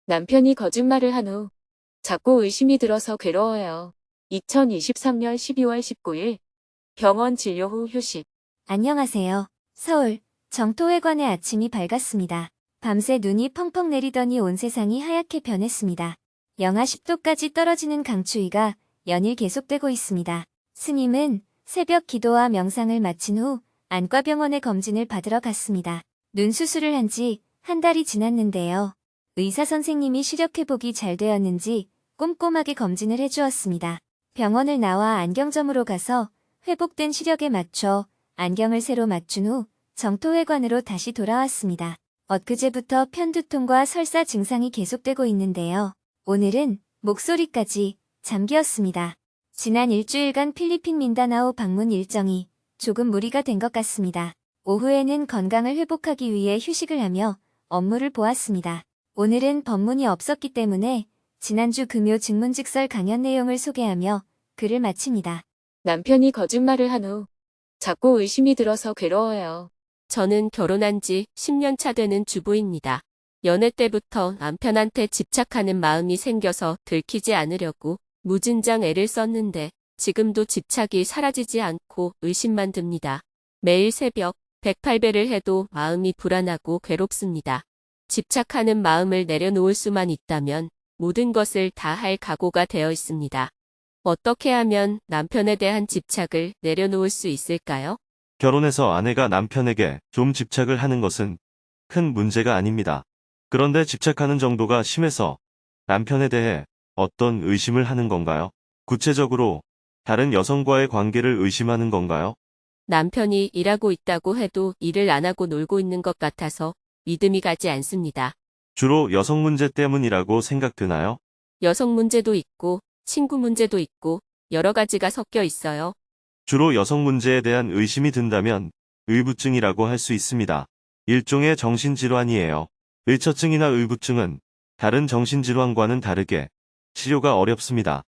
남편이 거짓말을 한 후 자꾸 의심이 들어서 괴로워요. 2023년 12월 19일 병원 진료 후 휴식. 안녕하세요. 서울 정토회관의 아침이 밝았습니다. 밤새 눈이 펑펑 내리더니 온 세상이 하얗게 변했습니다. 영하 10도까지 떨어지는 강추위가 연일 계속되고 있습니다. 스님은 새벽 기도와 명상을 마친 후 안과병원에 검진을 받으러 갔습니다. 눈 수술을 한 지 한 달이 지났는데요. 의사 선생님이 시력 회복이 잘 되었는지 꼼꼼하게 검진을 해주었습니다. 병원을 나와 안경점으로 가서 회복된 시력에 맞춰 안경을 새로 맞춘 후 정토회관으로 다시 돌아왔습니다. 엊그제부터 편두통과 설사 증상이 계속되고 있는데요. 오늘은 목소리까지 잠기었습니다. 지난 일주일간 필리핀 민다나오 방문 일정이 조금 무리가 된 것 같습니다. 오후에는 건강을 회복하기 위해 휴식을 하며 업무를 보았습니다. 오늘은 법문이 없었기 때문에 지난주 금요 증문즉설 강연 내용을 소개하며 글을 마칩니다. 남편이 거짓말을 한 후 자꾸 의심이 들어서 괴로워요. 저는 결혼한 지 10년 차 되는 주부입니다. 연애 때부터 남편한테 집착하는 마음이 생겨서 들키지 않으려고 무진장 애를 썼는데 지금도 집착이 사라지지 않고 의심만 듭니다. 매일 새벽 108배를 해도 마음이 불안하고 괴롭습니다. 집착하는 마음을 내려놓을 수만 있다면 모든 것을 다 할 각오가 되어 있습니다. 어떻게 하면 남편에 대한 집착을 내려놓을 수 있을까요? 결혼해서 아내가 남편에게 좀 집착을 하는 것은 큰 문제가 아닙니다. 그런데 집착하는 정도가 심해서 남편에 대해 어떤 의심을 하는 건가요? 구체적으로 다른 여성과의 관계를 의심하는 건가요? 남편이 일하고 있다고 해도 일을 안 하고 놀고 있는 것 같아서 믿음이 가지 않습니다. 주로 여성 문제 때문이라고 생각되나요? 여성 문제도 있고 친구 문제도 있고 여러 가지가 섞여 있어요. 주로 여성 문제에 대한 의심이 든다면 의부증이라고 할 수 있습니다. 일종의 정신질환이에요. 의처증이나 의부증은 다른 정신질환과는 다르게 치료가 어렵습니다.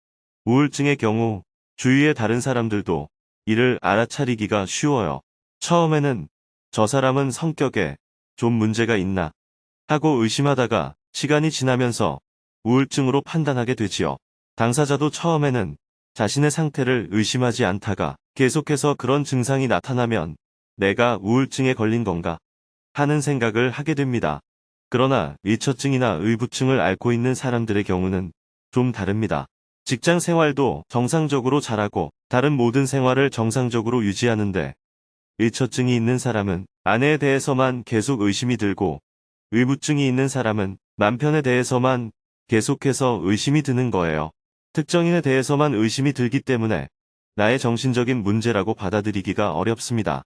우울증의 경우 주위의 다른 사람들도 이를 알아차리기가 쉬워요. 처음에는 저 사람은 성격에 좀 문제가 있나 하고 의심하다가 시간이 지나면서 우울증으로 판단하게 되지요. 당사자도 처음에는 자신의 상태를 의심하지 않다가 계속해서 그런 증상이 나타나면 내가 우울증에 걸린 건가 하는 생각을 하게 됩니다. 그러나 의처증이나 의부증을 앓고 있는 사람들의 경우는 좀 다릅니다. 직장 생활도 정상적으로 잘하고 다른 모든 생활을 정상적으로 유지하는데 의처증이 있는 사람은 아내에 대해서만 계속 의심이 들고 의부증이 있는 사람은 남편에 대해서만 계속해서 의심이 드는 거예요. 특정인에 대해서만 의심이 들기 때문에 나의 정신적인 문제라고 받아들이기가 어렵습니다.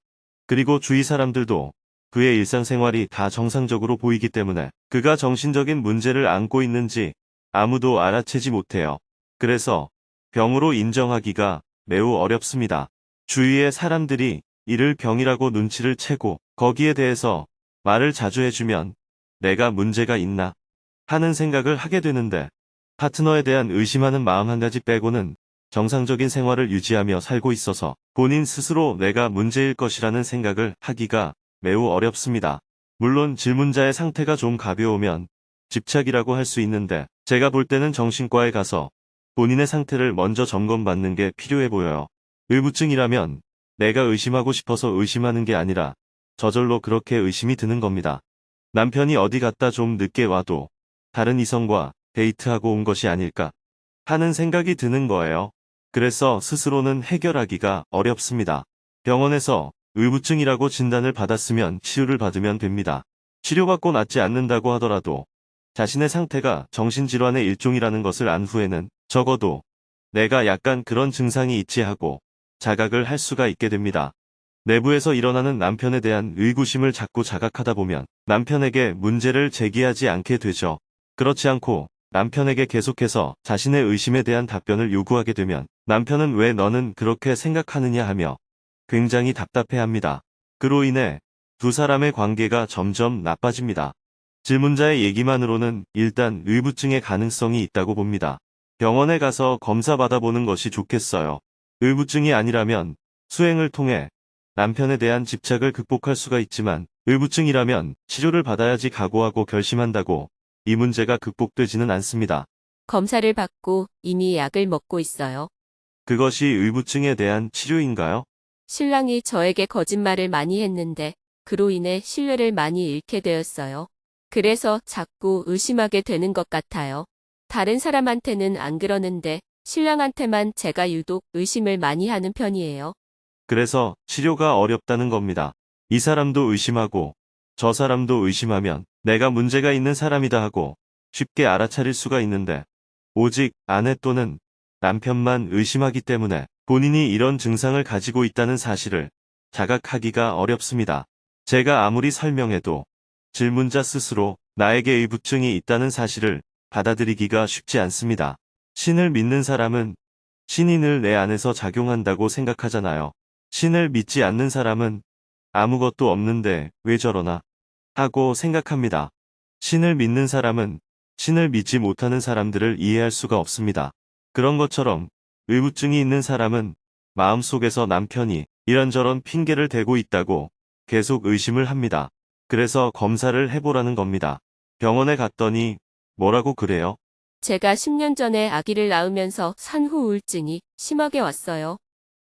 그리고 주위 사람들도 그의 일상생활이 다 정상적으로 보이기 때문에 그가 정신적인 문제를 안고 있는지 아무도 알아채지 못해요. 그래서 병으로 인정하기가 매우 어렵습니다. 주위의 사람들이 이를 병이라고 눈치를 채고 거기에 대해서 말을 자주 해주면 내가 문제가 있나 하는 생각을 하게 되는데 파트너에 대한 의심하는 마음 한 가지 빼고는 정상적인 생활을 유지하며 살고 있어서 본인 스스로 내가 문제일 것이라는 생각을 하기가 매우 어렵습니다. 물론 질문자의 상태가 좀 가벼우면 집착이라고 할 수 있는데 제가 볼 때는 정신과에 가서 본인의 상태를 먼저 점검받는 게 필요해 보여요. 의부증이라면 내가 의심하고 싶어서 의심하는 게 아니라 저절로 그렇게 의심이 드는 겁니다. 남편이 어디 갔다 좀 늦게 와도 다른 이성과 데이트하고 온 것이 아닐까 하는 생각이 드는 거예요. 그래서 스스로는 해결하기가 어렵습니다. 병원에서 의부증이라고 진단을 받았으면 치료를 받으면 됩니다. 치료받고 낫지 않는다고 하더라도 자신의 상태가 정신질환의 일종이라는 것을 안 후에는 적어도 내가 약간 그런 증상이 있지 하고 자각을 할 수가 있게 됩니다. 내부에서 일어나는 남편에 대한 의구심을 자꾸 자각하다 보면 남편에게 문제를 제기하지 않게 되죠. 그렇지 않고 남편에게 계속해서 자신의 의심에 대한 답변을 요구하게 되면 남편은 왜 너는 그렇게 생각하느냐 하며 굉장히 답답해합니다. 그로 인해 두 사람의 관계가 점점 나빠집니다. 질문자의 얘기만으로는 일단 의부증의 가능성이 있다고 봅니다. 병원에 가서 검사 받아보는 것이 좋겠어요. 의부증이 아니라면 수행을 통해 남편에 대한 집착을 극복할 수가 있지만 의부증이라면 치료를 받아야지 각오하고 결심한다고 이 문제가 극복되지는 않습니다. 검사를 받고 이미 약을 먹고 있어요. 그것이 의부증에 대한 치료인가요? 신랑이 저에게 거짓말을 많이 했는데 그로 인해 신뢰를 많이 잃게 되었어요. 그래서 자꾸 의심하게 되는 것 같아요. 다른 사람한테는 안 그러는데 신랑한테만 제가 유독 의심을 많이 하는 편이에요. 그래서 치료가 어렵다는 겁니다. 이 사람도 의심하고 저 사람도 의심하면 내가 문제가 있는 사람이다 하고 쉽게 알아차릴 수가 있는데 오직 아내 또는 남편만 의심하기 때문에 본인이 이런 증상을 가지고 있다는 사실을 자각하기가 어렵습니다. 제가 아무리 설명해도 질문자 스스로 나에게 의부증이 있다는 사실을 받아들이기가 쉽지 않습니다. 신을 믿는 사람은 신이 늘 내 안에서 작용한다고 생각하잖아요. 신을 믿지 않는 사람은 아무것도 없는데 왜 저러나 하고 생각합니다. 신을 믿는 사람은 신을 믿지 못하는 사람들을 이해할 수가 없습니다. 그런 것처럼 의부증이 있는 사람은 마음속에서 남편이 이런저런 핑계를 대고 있다고 계속 의심을 합니다. 그래서 검사를 해보라는 겁니다. 병원에 갔더니 뭐라고 그래요? 제가 10년 전에 아기를 낳으면서 산후 우울증이 심하게 왔어요.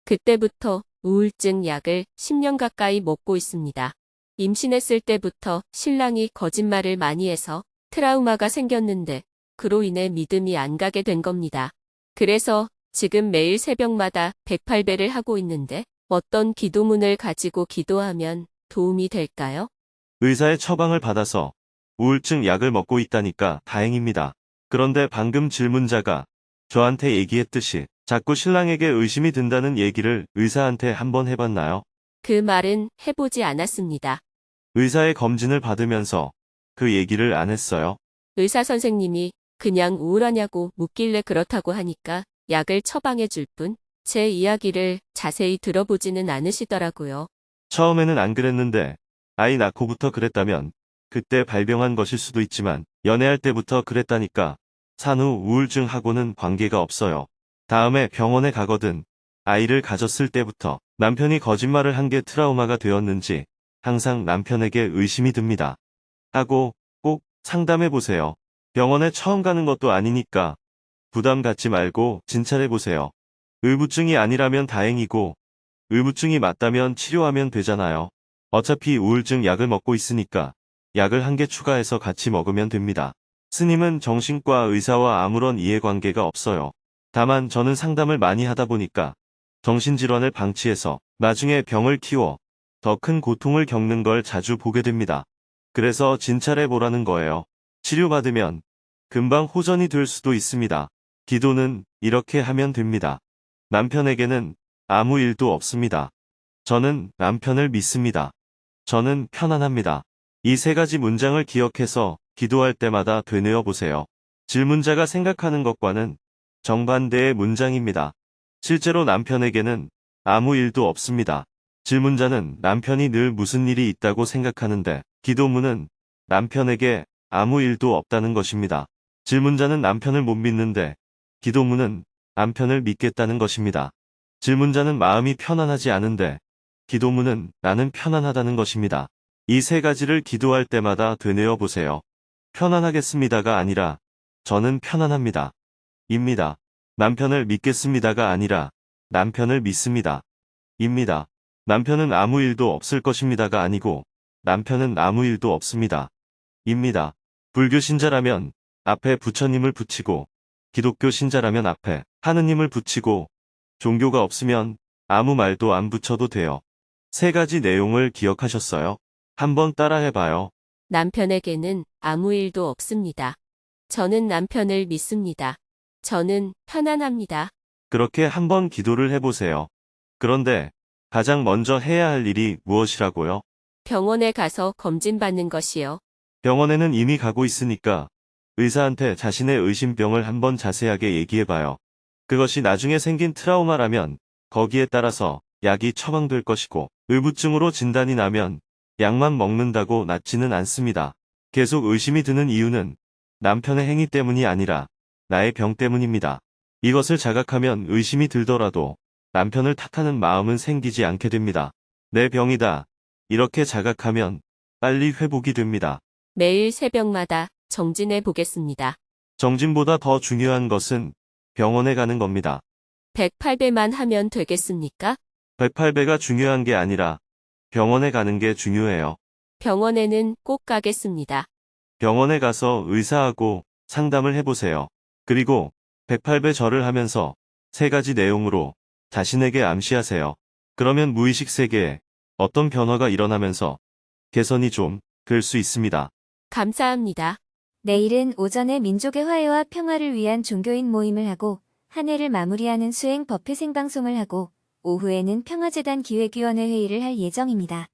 그때부터 우울증 약을 10년 가까이 먹고 있습니다. 임신했을 때부터 신랑이 거짓말을 많이 해서 트라우마가 생겼는데 그로 인해 믿음이 안 가게 된 겁니다. 그래서 지금 매일 새벽마다 108배를 하고 있는데 어떤 기도문을 가지고 기도하면 도움이 될까요? 의사의 처방을 받아서 우울증 약을 먹고 있다니까 다행입니다. 그런데 방금 질문자가 저한테 얘기했듯이 자꾸 신랑에게 의심이 든다는 얘기를 의사한테 한번 해봤나요? 그 말은 해보지 않았습니다. 의사의 검진을 받으면서 그 얘기를 안 했어요. 의사 선생님이 그냥 우울하냐고 묻길래 그렇다고 하니까 약을 처방해 줄 뿐 제 이야기를 자세히 들어보지는 않으시더라고요. 처음에는 안 그랬는데 아이 낳고부터 그랬다면 그때 발병한 것일 수도 있지만 연애할 때부터 그랬다니까 산후 우울증하고는 관계가 없어요. 다음에 병원에 가거든 아이를 가졌을 때부터 남편이 거짓말을 한 게 트라우마가 되었는지 항상 남편에게 의심이 듭니다. 하고 꼭 상담해 보세요. 병원에 처음 가는 것도 아니니까 부담 갖지 말고 진찰해 보세요. 의부증이 아니라면 다행이고 의부증이 맞다면 치료하면 되잖아요. 어차피 우울증 약을 먹고 있으니까 약을 한 개 추가해서 같이 먹으면 됩니다. 스님은 정신과 의사와 아무런 이해관계가 없어요. 다만 저는 상담을 많이 하다 보니까 정신질환을 방치해서 나중에 병을 키워 더 큰 고통을 겪는 걸 자주 보게 됩니다. 그래서 진찰해 보라는 거예요. 치료받으면 금방 호전이 될 수도 있습니다. 기도는 이렇게 하면 됩니다. 남편에게는 아무 일도 없습니다. 저는 남편을 믿습니다. 저는 편안합니다. 이 세 가지 문장을 기억해서 기도할 때마다 되뇌어 보세요. 질문자가 생각하는 것과는 정반대의 문장입니다. 실제로 남편에게는 아무 일도 없습니다. 질문자는 남편이 늘 무슨 일이 있다고 생각하는데 기도문은 남편에게 아무 일도 없다는 것입니다. 질문자는 남편을 못 믿는데 기도문은 남편을 믿겠다는 것입니다. 질문자는 마음이 편안하지 않은데 기도문은 나는 편안하다는 것입니다. 이 세 가지를 기도할 때마다 되뇌어 보세요. 편안하겠습니다가 아니라 저는 편안합니다. 입니다. 남편을 믿겠습니다가 아니라 남편을 믿습니다. 입니다. 남편은 아무 일도 없을 것입니다가 아니고 남편은 아무 일도 없습니다. 입니다. 불교 신자라면 앞에 부처님을 붙이고 기독교 신자라면 앞에 하느님을 붙이고 종교가 없으면 아무 말도 안 붙여도 돼요. 세 가지 내용을 기억하셨어요? 한번 따라해봐요. 남편에게는 아무 일도 없습니다. 저는 남편을 믿습니다. 저는 편안합니다. 그렇게 한번 기도를 해보세요. 그런데 가장 먼저 해야 할 일이 무엇이라고요? 병원에 가서 검진받는 것이요. 병원에는 이미 가고 있으니까 의사한테 자신의 의심병을 한번 자세하게 얘기해봐요. 그것이 나중에 생긴 트라우마라면 거기에 따라서 약이 처방될 것이고 의부증으로 진단이 나면 약만 먹는다고 낫지는 않습니다. 계속 의심이 드는 이유는 남편의 행위 때문이 아니라 나의 병 때문입니다. 이것을 자각하면 의심이 들더라도 남편을 탓하는 마음은 생기지 않게 됩니다. 내 병이다. 이렇게 자각하면 빨리 회복이 됩니다. 매일 새벽마다 정진해 보겠습니다. 정진보다 더 중요한 것은 병원에 가는 겁니다. 108배만 하면 되겠습니까? 108배가 중요한 게 아니라 병원에 가는 게 중요해요. 병원에는 꼭 가겠습니다. 병원에 가서 의사하고 상담을 해보세요. 그리고 108배 절을 하면서 3가지 내용으로 자신에게 암시하세요. 그러면 무의식 세계에 어떤 변화가 일어나면서 개선이 좀 될 수 있습니다. 감사합니다. 내일은 오전에 민족의 화해와 평화를 위한 종교인 모임을 하고 한 해를 마무리하는 수행 법회 생방송을 하고 오후에는 평화재단 기획위원회 회의를 할 예정입니다.